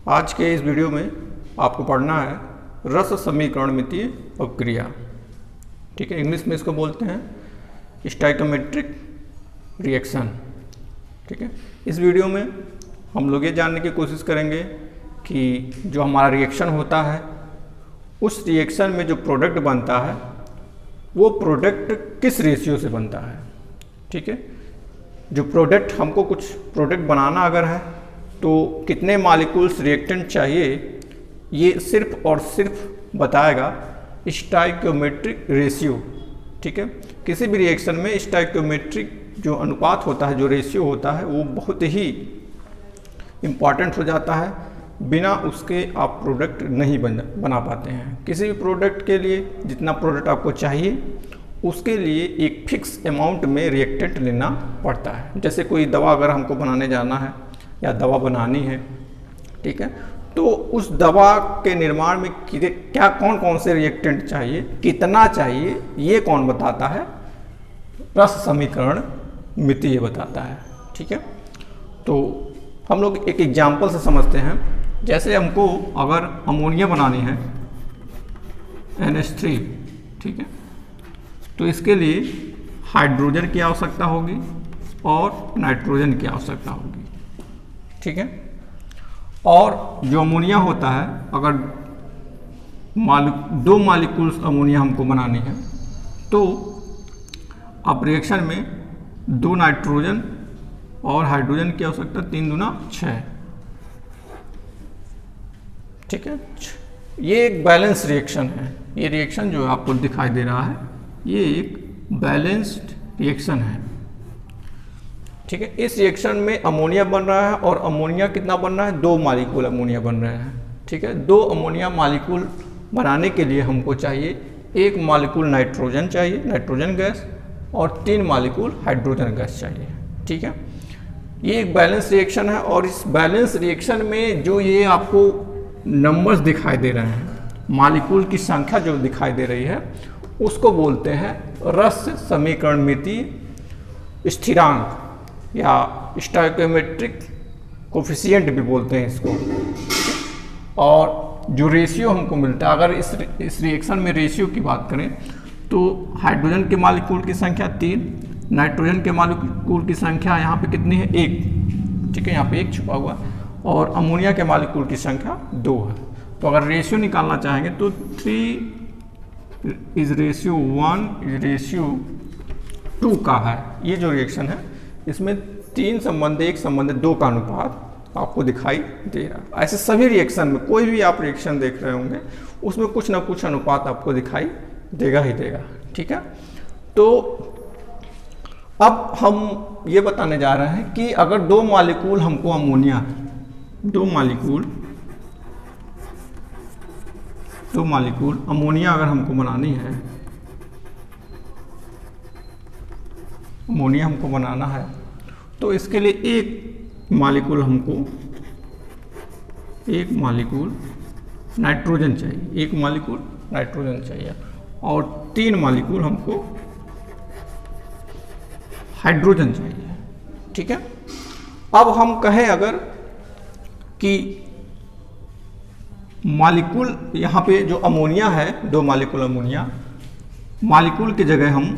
आज के इस वीडियो में आपको पढ़ना है रस समीकरणमितीय अपक्रिया। ठीक है, इंग्लिश में इसको बोलते हैं स्टोइकोमेट्रिक रिएक्शन। ठीक है, इस वीडियो में हम लोग ये जानने की कोशिश करेंगे कि जो हमारा रिएक्शन होता है उस रिएक्शन में जो प्रोडक्ट बनता है वो प्रोडक्ट किस रेशियो से बनता है। ठीक है, जो प्रोडक्ट हमको कुछ प्रोडक्ट बनाना अगर है तो कितने मॉलिक्यूल्स रिएक्टेंट चाहिए, ये सिर्फ और सिर्फ बताएगा स्टोइकोमेट्रिक रेशियो। ठीक है, किसी भी रिएक्शन में स्टोइकोमेट्रिक जो अनुपात होता है, जो रेशियो होता है, वो बहुत ही इम्पॉर्टेंट हो जाता है। बिना उसके आप प्रोडक्ट नहीं बना पाते हैं। किसी भी प्रोडक्ट के लिए जितना प्रोडक्ट आपको चाहिए उसके लिए एक फिक्स अमाउंट में रिएक्टेंट लेना पड़ता है। जैसे कोई दवा अगर हमको बनाने जाना है या दवा बनानी है, ठीक है, तो उस दवा के निर्माण में क्या कौन कौन से रिएक्टेंट चाहिए, कितना चाहिए, ये कौन बताता है? रस समीकरण मितीय बताता है। ठीक है, तो हम लोग एक एग्जाम्पल से समझते हैं। जैसे हमको अगर अमोनिया बनानी है NH3, ठीक है, तो इसके लिए हाइड्रोजन की आवश्यकता होगी और नाइट्रोजन की आवश्यकता होगी। ठीक है, और जो अमोनिया होता है, अगर दो मॉलिक्यूल्स अमोनिया हमको बनानी है तो अब रिएक्शन में 2 नाइट्रोजन और हाइड्रोजन की आवश्यकता 3 दूना 6। ठीक है, ये एक बैलेंस रिएक्शन है। ये रिएक्शन जो आपको दिखाई दे रहा है ये एक बैलेंस्ड रिएक्शन है। ठीक है, इस रिएक्शन में अमोनिया बन रहा है और अमोनिया कितना बन रहा है? 2 मॉलिक्यूल अमोनिया बन रहे हैं। ठीक है, 2 अमोनिया मॉलिक्यूल बनाने के लिए हमको चाहिए 1 मॉलिक्यूल नाइट्रोजन चाहिए, नाइट्रोजन गैस, और 3 मॉलिक्यूल हाइड्रोजन गैस चाहिए। ठीक है, ये एक बैलेंस रिएक्शन है और इस बैलेंस रिएक्शन में जो ये आपको नंबर्स दिखाई दे रहे हैं, मॉलिक्यूल की संख्या जो दिखाई दे रही है, उसको बोलते हैं रस समीकरणमितीय स्थिरांक या स्टोइकोमेट्रिक कोफिशिएंट भी बोलते हैं इसको। और जो रेशियो हमको मिलता है, अगर इस रिएक्शन में रेशियो की बात करें तो हाइड्रोजन के मॉलिक्यूल की संख्या 3, नाइट्रोजन के मॉलिक्यूल की संख्या यहाँ पे कितनी है? 1। ठीक है, यहाँ पे 1 छुपा हुआ, और अमोनिया के मॉलिक्यूल की संख्या 2 है। तो अगर रेशियो निकालना चाहेंगे तो 3 इज रेशियो 1 इज रेशियो 2 का है। ये जो रिएक्शन है इसमें 3 संबंध 1 संबंध 2 का अनुपात आपको दिखाई दे रहा है। ऐसे सभी रिएक्शन में, कोई भी आप रिएक्शन देख रहे होंगे उसमें कुछ ना कुछ अनुपात आपको दिखाई देगा ही देगा। ठीक है, तो अब हम ये बताने जा रहे हैं कि अगर 2 मॉलिक्यूल हमको अमोनिया, 2 मॉलिक्यूल अमोनिया अगर हमको बनानी है, अमोनिया हमको बनाना है, तो इसके लिए 1 मॉलिक्यूल नाइट्रोजन चाहिए, 1 मॉलिक्यूल नाइट्रोजन चाहिए, और 3 मॉलिक्यूल हमको हाइड्रोजन चाहिए। ठीक है, अब हम कहें अगर कि मॉलिक्यूल यहाँ पे जो अमोनिया है, 2 मॉलिक्यूल अमोनिया, मॉलिक्यूल की जगह हम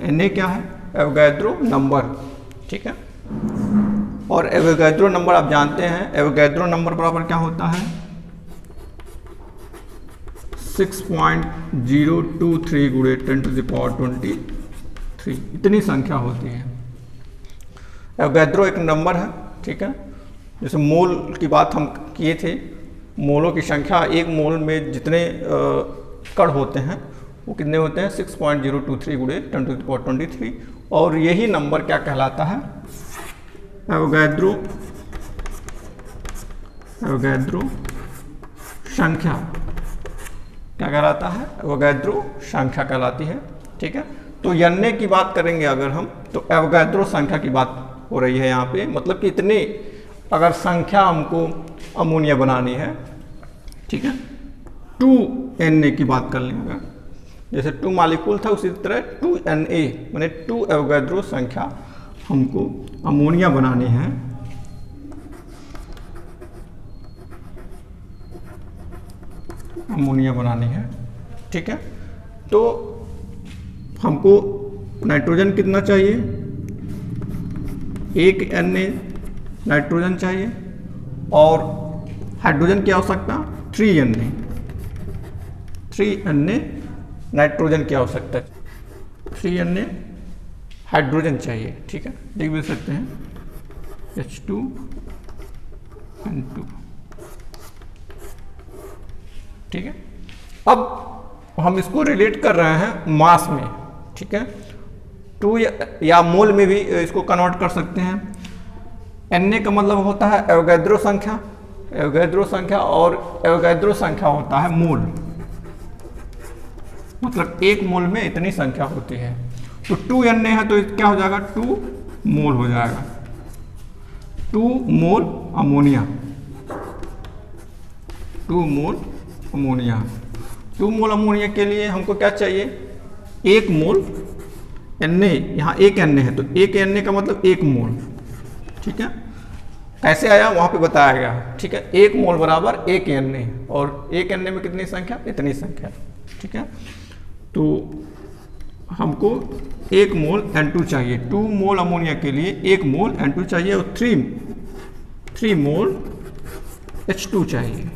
Na क्या है? Avogadro number. ठीक है, और एवोगैड्रो नंबर आप जानते हैं, एवोगैड्रो नंबर बराबर क्या होता है? 6.023 गुणे 10⁻23, इतनी संख्या होती है। एवोगैड्रो एक नंबर है। ठीक है, जैसे मोल की बात हम किए थे, मोलों की संख्या, 1 मोल में जितने कण होते हैं वो कितने होते हैं? 6.023 गुणे 10⁻23, और यही नंबर क्या कहलाता है? एवोगैड्रो संख्या क्या कहलाता है? एवोगैड्रो संख्या कहलाती है। ठीक है, तो Na की बात करेंगे अगर हम, तो एवोगैड्रो संख्या की बात हो रही है यहाँ पे, मतलब कि इतनी अगर संख्या हमको अमोनिया बनानी है, ठीक है, 2Na की बात कर लेंगे, जैसे 2 मॉलिक्यूल था उसी तरह 2Na माने 2 एवोगैड्रो संख्या हमको अमोनिया बनानी है अमोनिया बनानी है। ठीक है, तो हमको नाइट्रोजन कितना चाहिए, 1 Na नाइट्रोजन चाहिए, और हाइड्रोजन की आवश्यकता 3 Na नाइट्रोजन की आवश्यकता, 3 Na हाइड्रोजन चाहिए। ठीक है, लिख भी सकते हैं H2N2। ठीक है, अब हम इसको रिलेट कर रहे हैं मास में। ठीक है, 2 या मोल में भी इसको कन्वर्ट कर सकते हैं। Na का मतलब होता है एवोगैड्रो संख्या, और एवोगैड्रो संख्या होता है मोल, मतलब 1 मोल में इतनी संख्या होती है। तो 2 Na है तो क्या हो जाएगा, 2 मोल हो जाएगा, 2 मोल अमोनिया, 2 मोल अमोनिया। 2 मोल अमोनिया के लिए हमको क्या चाहिए, 1 मोल Na, यहाँ 1 Na है तो 1 Na का मतलब 1 मोल। ठीक है, कैसे आया वहाँ पे बताया गया। ठीक है, 1 मोल बराबर 1 Na, और 1 Na में कितनी संख्या, इतनी संख्या। ठीक है, तो हमको 1 मोल N2 चाहिए, 2 मोल अमोनिया के लिए 1 मोल N2 चाहिए, और 3 मोल H2 चाहिए।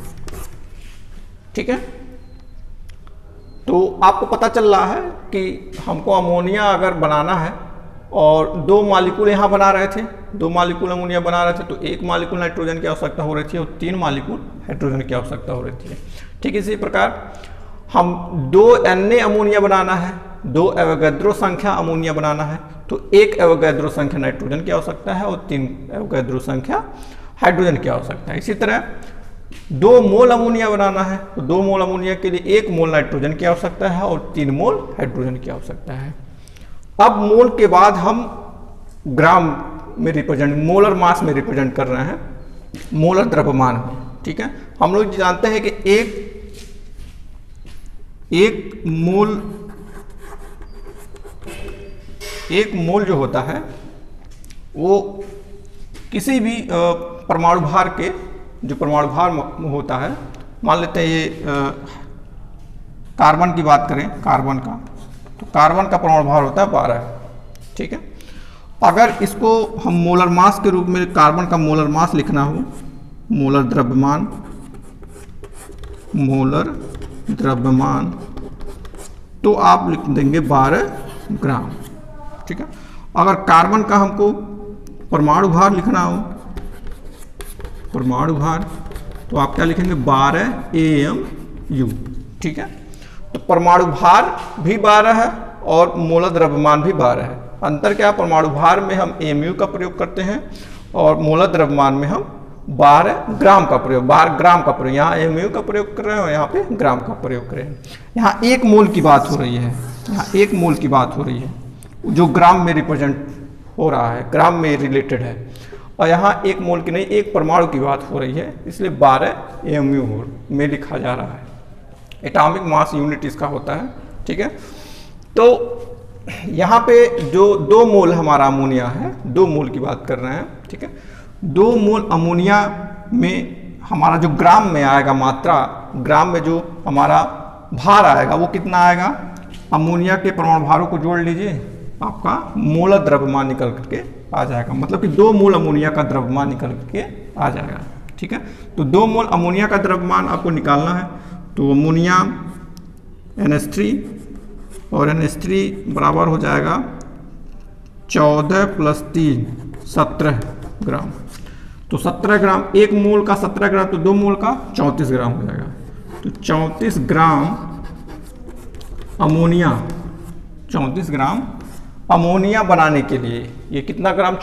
ठीक है, तो आपको पता चल रहा है कि हमको अमोनिया अगर बनाना है, और 2 मालिक्यूल यहाँ बना रहे थे, 2 मालिक्यूल अमोनिया बना रहे थे, तो 1 मालिक्यूल नाइट्रोजन की आवश्यकता हो रही थी, और 3 मालिक्यूल हाइड्रोजन की आवश्यकता हो रही थी। ठीक, इसी प्रकार हम 2 Na अमोनिया बनाना है, 2 एवोगैड्रो संख्या अमोनिया बनाना है, तो 1 एवोगैड्रो संख्या नाइट्रोजन की आवश्यकता है, और 3 एवोगैड्रो संख्या हाइड्रोजन की आवश्यकता है। इसी तरह 2 मोल अमोनिया बनाना है, तो 2 मोल अमोनिया के लिए 1 मोल नाइट्रोजन की आवश्यकता है, और 3 मोल हाइड्रोजन की आवश्यकता है। अब मोल के बाद हम ग्राम में रिप्रेजेंट, मोलर मास में रिप्रेजेंट कर रहे हैं, मोलर द्रव्यमान में। ठीक है, हम लोग जानते हैं कि एक मोल जो होता है वो किसी भी परमाणु भार के, जो परमाणु भार होता है, मान लेते हैं ये कार्बन की बात करें, कार्बन का, तो कार्बन का परमाणु भार होता है 12। ठीक है, अगर इसको हम मोलर मास के रूप में कार्बन का मोलर मास लिखना हो, मोलर द्रव्यमान, तो आप लिख देंगे 12 ग्राम। ठीक है, अगर कार्बन का हमको परमाणु भार लिखना हो, परमाणु भार, तो आप क्या लिखेंगे, 12 AMU। ठीक है, तो परमाणु भार भी 12 है और मोलर द्रव्यमान भी 12 है। अंतर क्या, परमाणु भार में हम AMU का प्रयोग करते हैं, और मोलर द्रव्यमान में हम 12 ग्राम का प्रयोग, 12 ग्राम का प्रयोग, यहाँ AMU का प्रयोग कर रहे हैं और यहाँ पे ग्राम का प्रयोग कर रहे हैं। यहाँ 1 मोल की बात हो रही है, यहाँ 1 मोल की बात हो रही है, जो ग्राम में रिप्रेजेंट हो रहा है, ग्राम में रिलेटेड है, और यहाँ 1 मोल की नहीं, 1 परमाणु की बात हो रही है, इसलिए 12 AMU में लिखा जा रहा है। एटॉमिक मास यूनिट इसका होता है। ठीक है, तो यहाँ पे जो 2 मोल हमारा अमोनिया है, 2 मोल की बात कर रहे हैं। ठीक है, 2 मोल अमोनिया में हमारा जो ग्राम में आएगा मात्रा, ग्राम में जो हमारा भार आएगा वो कितना आएगा, अमोनिया के परमाणु भारों को जोड़ लीजिए, आपका मोलर द्रव्यमान निकल करके आ जाएगा, मतलब कि 2 मोल अमोनिया का द्रव्यमान निकल के आ जाएगा। ठीक है, तो 2 मोल अमोनिया का द्रव्यमान आपको निकालना है, तो अमोनिया NH3, और NH3 बराबर हो जाएगा 14 + 3 17 ग्राम। तो 17 ग्राम, 1 मोल का 17 ग्राम, तो 2 मोल का 34 ग्राम हो जाएगा। तो 34 ग्राम अमोनिया, 34 ग्राम अमोनिया बनाने के लिए, ये कितना ग्राम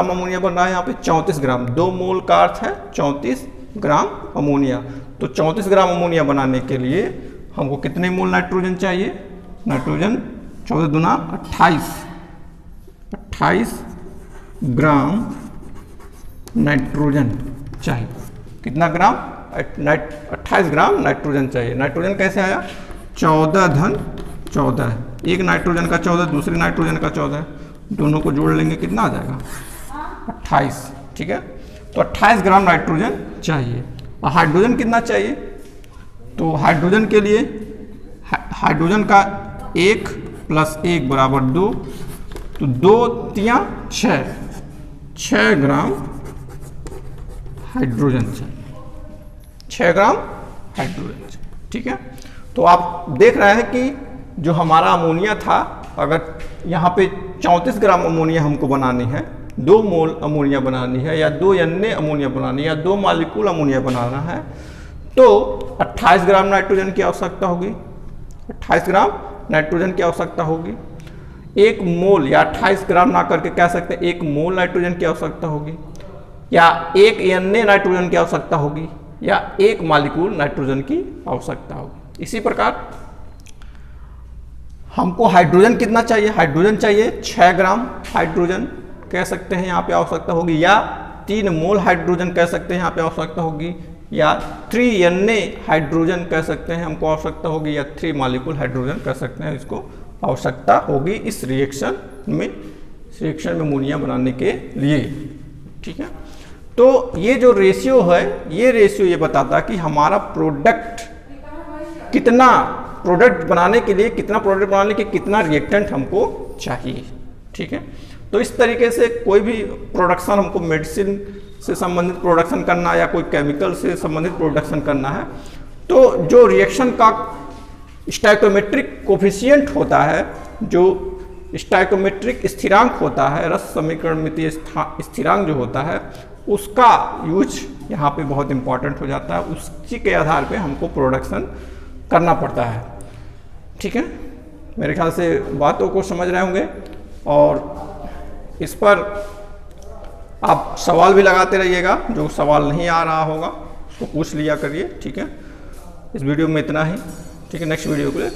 अमोनिया बन रहा है यहाँ पे, 34 ग्राम। 2 मोल का अर्थ है 34 ग्राम अमोनिया। तो 34 ग्राम अमोनिया बनाने के लिए हमको कितने मोल नाइट्रोजन चाहिए, नाइट्रोजन 14 दूना 28 ग्राम नाइट्रोजन चाहिए। कितना ग्राम, 28 ग्राम नाइट्रोजन चाहिए। नाइट्रोजन कैसे आया, 14 धन 14, एक नाइट्रोजन का 14, दूसरे नाइट्रोजन का 14, दोनों को जोड़ लेंगे कितना आ जाएगा 28। ठीक है, तो 28 ग्राम नाइट्रोजन चाहिए। और हाइड्रोजन कितना चाहिए, तो हाइड्रोजन के लिए हाइड्रोजन का 1 + 1 = 2, तो 2 × 6 ग्राम हाइड्रोजन चाहिए, 6 ग्राम हाइड्रोजन चाहिए। ठीक है, तो आप देख रहे हैं कि जो हमारा अमोनिया था, अगर यहाँ पे 34 ग्राम अमोनिया हमको बनानी है, 2 मोल अमोनिया बनानी है, या 2 अन्य अमोनिया बनानी है, या 2 मॉलिक्यूल अमोनिया बनाना है, तो 28 ग्राम नाइट्रोजन की आवश्यकता होगी। 28 ग्राम नाइट्रोजन की आवश्यकता होगी। 1 मोल या 28 ग्राम ना करके कह सकते हैं 1 मोल नाइट्रोजन की आवश्यकता होगी, या 1 अन्य नाइट्रोजन की आवश्यकता होगी, या 1 मॉलिक्यूल नाइट्रोजन की आवश्यकता होगी। इसी प्रकार हमको हाइड्रोजन कितना चाहिए? हाइड्रोजन चाहिए 6 ग्राम हाइड्रोजन कह सकते हैं यहाँ पे आवश्यकता होगी, या 3 मोल हाइड्रोजन कह सकते हैं यहाँ पे आवश्यकता होगी, या 3 अन्य हाइड्रोजन कह सकते हैं हमको आवश्यकता होगी, या 3 मॉलिक्यूल हाइड्रोजन कह सकते हैं इसको आवश्यकता होगी इस रिएक्शन में अमोनिया बनाने के लिए। ठीक है, तो ये जो रेशियो है, ये रेशियो ये बताता है कि हमारा प्रोडक्ट बनाने के लिए कितना रिएक्टेंट हमको चाहिए। ठीक है, तो इस तरीके से कोई भी प्रोडक्शन हमको मेडिसिन से संबंधित प्रोडक्शन करना या कोई केमिकल से संबंधित प्रोडक्शन करना है, तो जो रिएक्शन का स्टोइकोमेट्रिक कोफिशिएंट होता है, जो स्टोइकोमेट्रिक स्थिरांक होता है, रस समीकरणमितीय स्थिरांक जो होता है, उसका यूज यहाँ पे बहुत इंपॉर्टेंट हो जाता है। उसी के आधार पे हमको प्रोडक्शन करना पड़ता है। ठीक है, मेरे ख्याल से बातों को समझ रहे होंगे, और इस पर आप सवाल भी लगाते रहिएगा। जो सवाल नहीं आ रहा होगा उसको पूछ लिया करिए। ठीक है, इस वीडियो में इतना ही। ठीक है, नेक्स्ट वीडियो के लिए